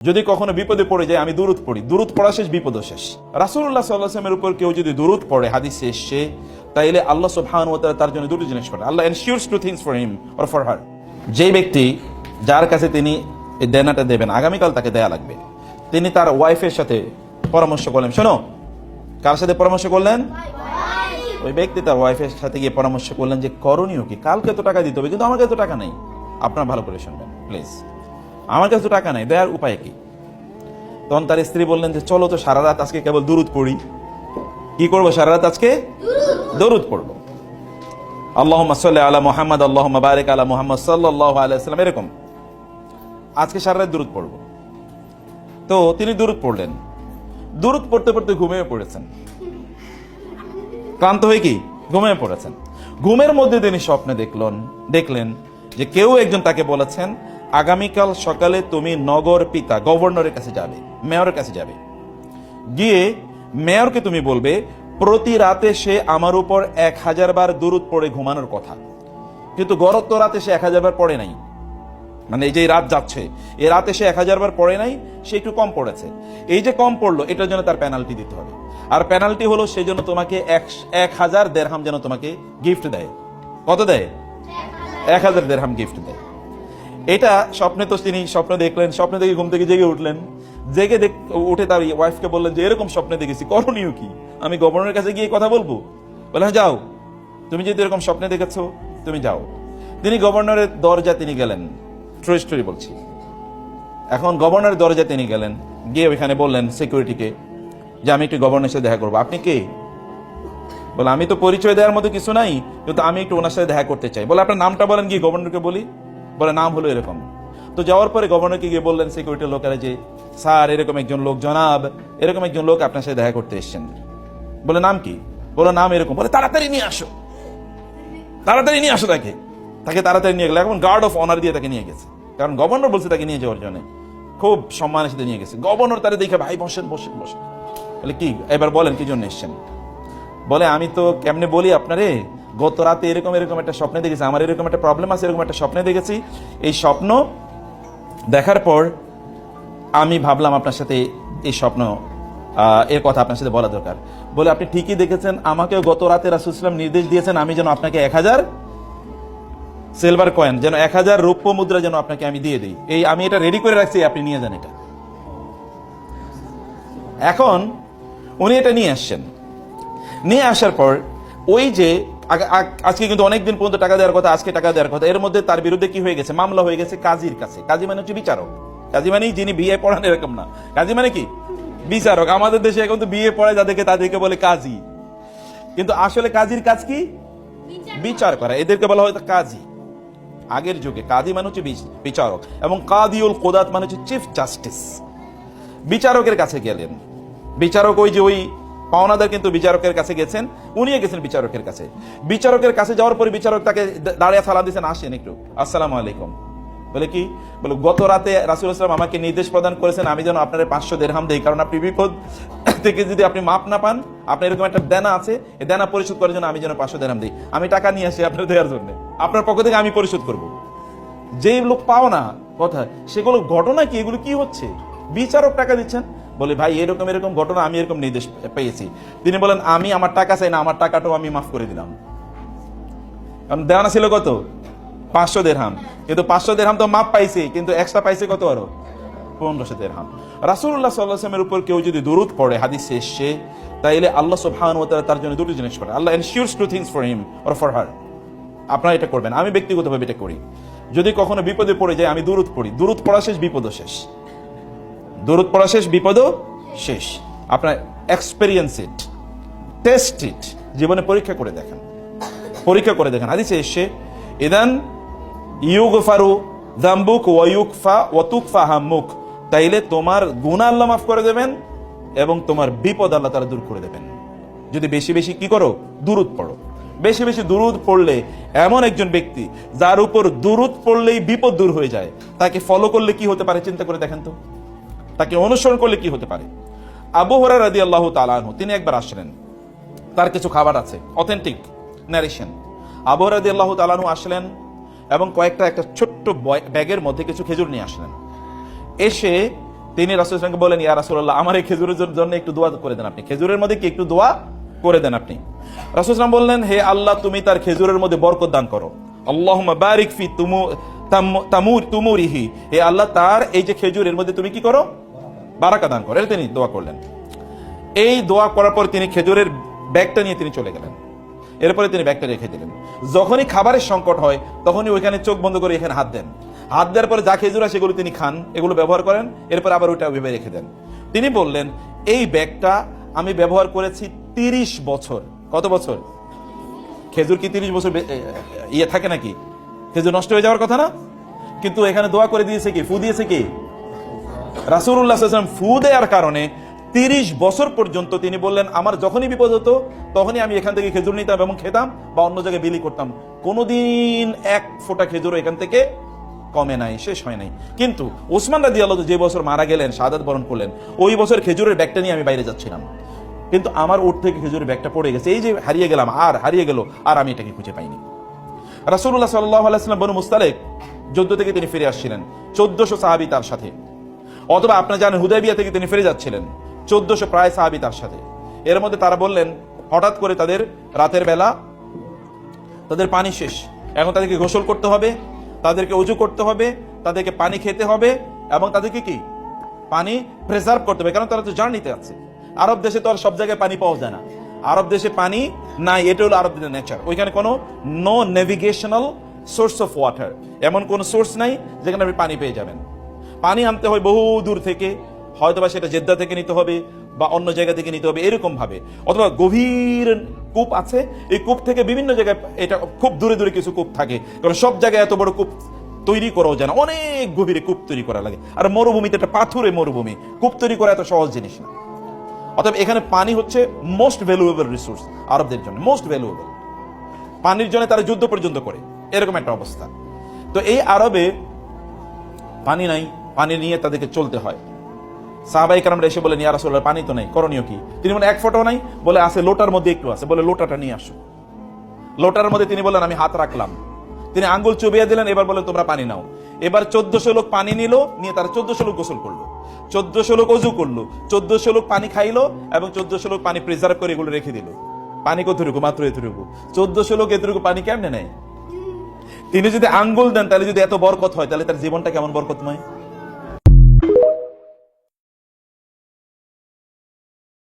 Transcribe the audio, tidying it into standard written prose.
যদি কখনো বিপদে পড়ে যায় আমি দুরূদ পড়ি, দুরূদ পড়া শেষ বিপদ শেষ। রাসূলুল্লাহ সাল্লাল্লাহু আলাইহি ওয়াসাল্লামের উপর কেউ যদি দুরূদ পড়ে হাদিসে এসেছে, তাইলে আল্লাহ সুবহানাহু ওয়া তাআলা তার জন্য দুটো জিনিস করে। Allah ensures two things for him or for her. যেই ব্যক্তি যার কাছে তিনি এই দেনাটা দেবেন আগামীকাল তাকে দেয়া লাগবে, তিনি তার ওয়াইফের সাথে পরামর্শ করলেন। শোনো, কার সাথে পরামর্শ করলেন? ওই ব্যক্তি তার ওয়াইফের সাথে গিয়ে পরামর্শ করলেন যে করণীয় কি, কালকে তো টাকা দিতে হবে কিন্তু আমার কাছে তো টাকা নেই। আপনার ভালো করে শুনবেন প্লিজ, আমার কাছে তো টাকা নেই, দেওয়ার উপায় কি? তখন তার স্ত্রী বললেন যে চলো তো সারা রাত আজকে কেবল দুরূদ পড়ি। কি করবো সারা রাত? আজকে দুরূদ পড়বো। আল্লাহুম্মা সাল্লি আলা মুহাম্মাদ আল্লাহুম্মা বারিক আলা মুহাম্মাদ সাল্লাল্লাহু আলাইহি ওয়াসাল্লাম, এরকম আজকে সারা রাত দুরূদ পড়বো। তো তিনি দুরূদ পড়লেন, দুরূদ পড়তে পড়তে ঘুমিয়ে পড়েছেন, ক্লান্ত হয়ে কি ঘুমিয়ে পড়েছেন। ঘুমের মধ্যে তিনি স্বপ্নে দেখলেন যে কেউ একজন তাকে বলেছেন আগামীকাল সকালে তুমি নগর পিতা গভর্নরের কাছে যাবে, মেয়রের কাছে যাবে, গিয়ে মেয়রকে তুমি বলবে প্রতি রাতে সে আমার উপর 1000 বার দুরূদ পড়ে ঘুমানোর কথা। কিন্তু গত রাতে সে 1000 বার পড়ে নাই, মানে এই যে রাত যাচ্ছে এই রাতে সে 1000 বার পড়ে নাই, সে একটু কম পড়েছে। এই যে কম পড়লো এটার জন্য তার পেনাল্টি দিতে হবে, আর পেনাল্টি হলো সেই জন্য তোমাকে 1000 দিরহাম যেন তোমাকে গিফট দেয়। কত দেয়? 1000 দিরহাম গিফট দেয়। এটা স্বপ্নে তো তিনি স্বপ্ন দেখলেন, স্বপ্ন দেখে ঘুম থেকে জেগে উঠলেন, জেগে উঠে তার ওয়াইফকে বললেন যে এরকম স্বপ্নে দেখেছি, করণীয় কি? আমি গভর্নরের কাছে গিয়ে কথা বলবো? বলে হ্যাঁ যাও, তুমি যদি এরকম স্বপ্নে দেখেছো তুমি যাও। তিনি গভর্নরের দরজা তিনি গেলেন, ট্রু স্টোরি বলছি। এখন গভর্নরের দরজা তিনি গেলেন, গিয়ে ওইখানে বললেন সিকিউরিটিকে যে আমি একটু গভর্নরের সাথে দেখা করবো। আপনি কে? বলে আমি তো পরিচয় দেওয়ার মতো কিছু নাই, কিন্তু আমি একটু ওনার সাথে দেখা করতে চাই। বলে আপনার নামটা বলেন, গিয়ে গভর্নরকে বলি। বলে নাম হলো এরকম। তো যাওয়ার পরে গভর্নরকে গিয়ে বললেন সিকিউরিটির লোকেরা যে স্যার এরকম একজন লোক, জনাব এরকম একজন লোক আপনার সাথে দেখা করতে এসেছেন। বলে নাম কি? বলে নাম এরকম। বলে তাড়াতাড়ি নিয়ে আসো, তাড়াতাড়ি নিয়ে আসো তাকে। তাকে তাড়াতাড়ি নিয়ে গেল। এখন গার্ড অফ অনার দিয়ে তাকে নিয়ে গেছে, কারণ গভর্নর বলছে তাকে নিয়ে যাওয়ার জন্য, খুব সম্মানের সাথে নিয়ে গেছে। গভর্নর তারা দেখে ভাই বসেন বসেন বসেন। বলে কি এবার বলেন কি জন্য এসছেন? বলে আমি তো কেমনে বলি আপনারে, গত রাতে এরকম এরকম একটা স্বপ্নে দেখেছি, আমার এরকম একটা প্রবলেম আছে, এরকম একটা স্বপ্নে দেখেছি। এই স্বপ্ন দেখার পর আমি ভাবলাম আপনার সাথে এই স্বপ্ন এর কথা আপনার সাথে বলা দরকার। বলে আপনি ঠিকই দেখেছেন, আমাকেও গত রাতে রাসূল সাল্লাল্লাহু আলাইহি ওয়াসাল্লাম নির্দেশ দিয়েছেন আমি যেন আপনাকে 1000 সিলভার কয়েন, যেন 1000 রৌপ্য মুদ্রা যেন আপনাকে আমি দিয়ে দিই। এই আমি এটা রেডি করে রাখছি, আপনি নিয়ে যান এটা। এখন উনি এটা নিয়ে আসছেন, নিয়ে আসার পর ওই যে আজকে কিন্তু অনেকদিন পর্যন্ত টাকা দেওয়ার কথা, আজকে টাকা দেওয়ার কথা, এর মধ্যে তার বিরুদ্ধে কি হয়ে গেছে? মামলা হয়ে গেছে কাজীর কাছে। কাজী মানে হচ্ছে বিচারক। কাজী মানে যিনি বিয়ে পড়ান এরকম না, কাজী মানে কি বিচারক। আমাদের দেশে এখন তো বিয়ে পড়ায় তাদেরকে বলে কাজী, কিন্তু আসলে কাজীর কাজ কি? বিচার করা। এদেরকে বলা হয় কাজী। আগের যুগে কাজী মানে হচ্ছে বিচারক, এবং কাদিউল কুদাত মানে হচ্ছে চিফ জাস্টিস। বিচারকের কাছে গেলেন, বিচারক ওই যে ওই পাওনাদার কিন্তু বিচারকের কাছে গেছেন, উনিও গেছেন বিচারকের কাছে। বিচারকের কাছে যাওয়ার পরে বিচারক তাকে দাঁড়িয়ে সালাম দিয়েছেন, আসেন একটু, আসসালামু আলাইকুম। বলে কি? বলে গত রাতে রাসূল সাল্লাল্লাহু আলাইহি ওয়াসাল্লাম আমাকে নির্দেশ প্রদান করেছেন আমি যেন আপনার 500 দিরহাম দেই, কারণ আপনি বিপদ থেকে যদি আপনি মাপ না পান, আপনার এরকম একটা দেনা আছে, এই দেনা পরিশোধ করার জন্য আমি যেন 500 দিরহাম দিই। আমি টাকা নিয়ে আসি আপনার দেওয়ার জন্য, আপনার পক্ষ থেকে আমি পরিশোধ করব। যেই লোক পাও না কথা, সেগুলো ঘটনা কি, এগুলো কি হচ্ছে? বিচারক টাকা দিচ্ছেন। বলে ভাই এরকম এরকম ঘটনা, আমি এরকম নির্দেশ পেয়েছি। তিনি বলেন আমি আমার টাকা চাই না, আমার টাকাটাও আমি মাফ করে দিলাম। কারণ দেওয়ানা ছিল কত? 500 দিরহাম। কিন্তু 500 দিরহাম তো মাপ পাইছে, কিন্তু এক্সট্রা পাইছে কত? আরো 1500 দিরহাম। রাসূলুল্লাহ সাল্লাল্লাহু আলাইহি ওয়াসাল্লামের উপর কেউ যদি দুরূদ পড়ে হাদিসে এসেছে, তাইলে আল্লাহ সুবহানাহু ওয়া তাআলা তার জন্য দুটো জিনিস করে। Allah ensures two things for him or for her. আপনারা এটা করবেন, আমি ব্যক্তিগতভাবে এটা করি। যদি কখনো বিপদে পড়ে যায় আমি দুরূদ পড়ি, দুরূদ পড়া শেষ বিপদ শেষ, দুরূদ পড়া শেষ বিপদও শেষ। আপনার এক্সপেরিয়েন্স ইট, টেস্ট ইট, জীবনে পরীক্ষা করে দেখেন, পরীক্ষা করে দেখেন। হাদিসে এসে ইদান ইউগফারু যামবুক ওয়া ইউকফা ওয়া তুকফা হাম্মুক, তাইলে তোমার গুনাহ আল্লাহ মাফ করে দেবেন এবং তোমার বিপদ আল্লাহ তাআলা দূর করে দেবেন। যদি বেশি বেশি কি করো? দুরূদ পড়ো। বেশি বেশি দুরূদ পড়লে এমন একজন ব্যক্তি যার উপর দুরূদ পড়লেই বিপদ দূর হয়ে যায়, তাকে ফলো করলে কি হতে পারে চিন্তা করে দেখেন তো, তাকে অনুসরণ করলে কি হতে পারে? আবু হুরায়রা রাদিয়াল্লাহু তাআলা আনহু তিনি একবার আসলেন, তার কিছু খাবার আছে, অথেন্টিক ন্যারেশন। আবু হুরায়রা রাদিয়াল্লাহু তাআলা আনহু আসলেন এবং একটা ছোট্ট ব্যাগের মধ্যে কিছু খেজুর নিয়ে আসলেন। এসে তিনি রাসূল সাল্লাল্লাহু আলাইহি ওয়াসাল্লামকে বলেন, ইয়া রাসূলুল্লাহ, আমার এই খেজুরের জন্য একটু দোয়া করে দেন আপনি, খেজুরের মধ্যে কি একটু দোয়া করে দেন আপনি। রাসূল সাল্লাল্লাহু আলাইহি ওয়াসাল্লাম বললেন, হে আল্লাহ, তুমি তার খেজুরের মধ্যে বরকত দান করো। আল্লাহুম্মা বারিক ফি তুমুরিহি, হে আল্লাহ, তার এই যে খেজুরের মধ্যে তুমি কি করো, বারাকা দান করো। তিনি দোয়া করলেন। এই দোয়া করার পর তিনি খেজুরের ব্যাগটা নিয়ে তিনি চলে গেলেন। এরপরে তিনি ব্যাগটা রেখে দিলেন। যখনই খাবারের সংকট হয় তখনই ওইখানে চোখ বন্ধ করে এখানে হাত দেন। হাত দেওয়ার পরে যা খেজুর হয় সেগুলো তিনি খান, এগুলো ব্যবহার করেন, এরপর আবার ওইটা ওইভাবে রেখে দেন। তিনি বললেন, এই ব্যাগটা আমি ব্যবহার করেছি 30 বছর। কত বছর? খেজুর কি 30 বছর ইয়ে থাকে নাকি? খেজুর নষ্ট হয়ে যাওয়ার কথা না? কিন্তু এখানে দোয়া করে দিয়েছে কি, ফু দিয়েছে কি? রাসূলুল্লাহ সাল্লাল্লাহু আলাইহি ওয়াসাল্লাম ফু দেওয়ার কারণে 30 বছর পর্যন্ত তিনি বললেন, আমার যখনই বিপদ হতো তখনই আমি এখান থেকে খেজুর নিতাম এবং খেতাম বা অন্য জায়গায় বিলি করতাম। কোনোদিন এক ফোঁটা খেজুর এখান থেকে কমে নাই, শেষ হয় নাই। কিন্তু ওসমান রাদিয়াল্লাহু আনহু যে বছর মারা গেলেন, শাহাদাত বরণ করলেন, ওই বছর খেজুরের ব্যাগটা নিয়ে আমি বাইরে যাচ্ছিলাম, কিন্তু আমার উট থেকে খেজুরের ব্যাগটা পড়ে গেছে। এই যে হারিয়ে গেলাম, আর হারিয়ে গেল, আর আমি এটাকে খুঁজে পাইনি। রাসূলুল্লাহ সাল্লাল্লাহু আলাইহি ওয়াসাল্লাম বনু মুস্তালিক যুদ্ধ থেকে তিনি ফিরে আসছিলেন, 1400 সাহাবী তার সাথে। অথবা আপনারা জানেন হুদায়বিয়া থেকে তিনি ফিরে যাচ্ছিলেন, 1400 প্রায় সাহাবী তার সাথে। এর মধ্যে তারা বললেন, হঠাৎ করে তাদের রাতের বেলা তাদের পানি শেষ, এখন তাদেরকে গোসল করতে হবে, তাদেরকে ওযু করতে হবে, তাদেরকে পানি খেতে হবে এবং তাদেরকে কি পানি প্রিজার্ভ করতে হবে, কারণ তারা তো জার্নিতে আছে। আরব দেশে তো আর সব জায়গায় পানি পাওয়া যায় না, আরব দেশে পানি নাই, এটা হলো আরবদের নেচার। ওইখানে কোনো no navigational source of water, এমন কোন সোর্স নাই যেখানে আপনি পানি পেয়ে যাবেন। পানি আনতে হয় বহু দূর থেকে, হয়তোবা সেটা জেদ্দা থেকে নিতে হবে বা অন্য জায়গা থেকে নিতে হবে, এরকম ভাবে। অথবা গভীর কূপ আছে, এই কূপ থেকে বিভিন্ন জায়গায়, এটা খুব দূরে দূরে কিছু কূপ থাকে, কারণ সব জায়গায় এত বড় কূপ তৈরি করাও যায় না, অনেক গভীরে কূপ তৈরি করা লাগে। আর মরুভূমিতে, একটা পাথুরে মরুভূমি, কূপ তৈরি করা এত সহজ জিনিস না। অতএব এখানে পানি হচ্ছে মোস্ট ভ্যালুয়েবল রিসোর্স আরবদের জন্য, মোস্ট ভ্যালুয়েবল। পানির জন্য তারা যুদ্ধ পর্যন্ত করে, এরকম একটা অবস্থা। তো এই আরবে পানি নাই, পানি নিয়ে তাদেরকে চলতে হয়। সাহাবায়ে কেরামরা এসে বলেন, ইয়া রাসূলুল্লাহ, পানি তো নাই, করণীয় কি? তিনি বলেন, এক ফোঁটাও নাই। বলে, আছে, লোটার মধ্যে একটু আছে। বলে, লোটাটা নিয়ে আসো। লোটার মধ্যে তিনি বলেন, আমি হাত রাখলাম। তিনি আঙ্গুল চুবিয়ে দিলেন, এবার বলেন, তোমরা পানি নাও। এবার 1400 লোক পানি নিল, নিয়ে তারা 1400 লোক গোসল করলো, 1400 লোক ওযু করলো, 1400 লোক পানি খাইলো এবং 1400 লোক পানি প্রিজার্ভ করে এগুলো রেখে দিল। পানি কতটুকু? মাত্র এতটুকু। 1400 লোক এতটুকু পানি কেমনে নেয়? তিনি যদি আঙ্গুল দেন, তাহলে যদি এত বরকত হয়, তাহলে তার জীবনটা কেমন বরকতময়।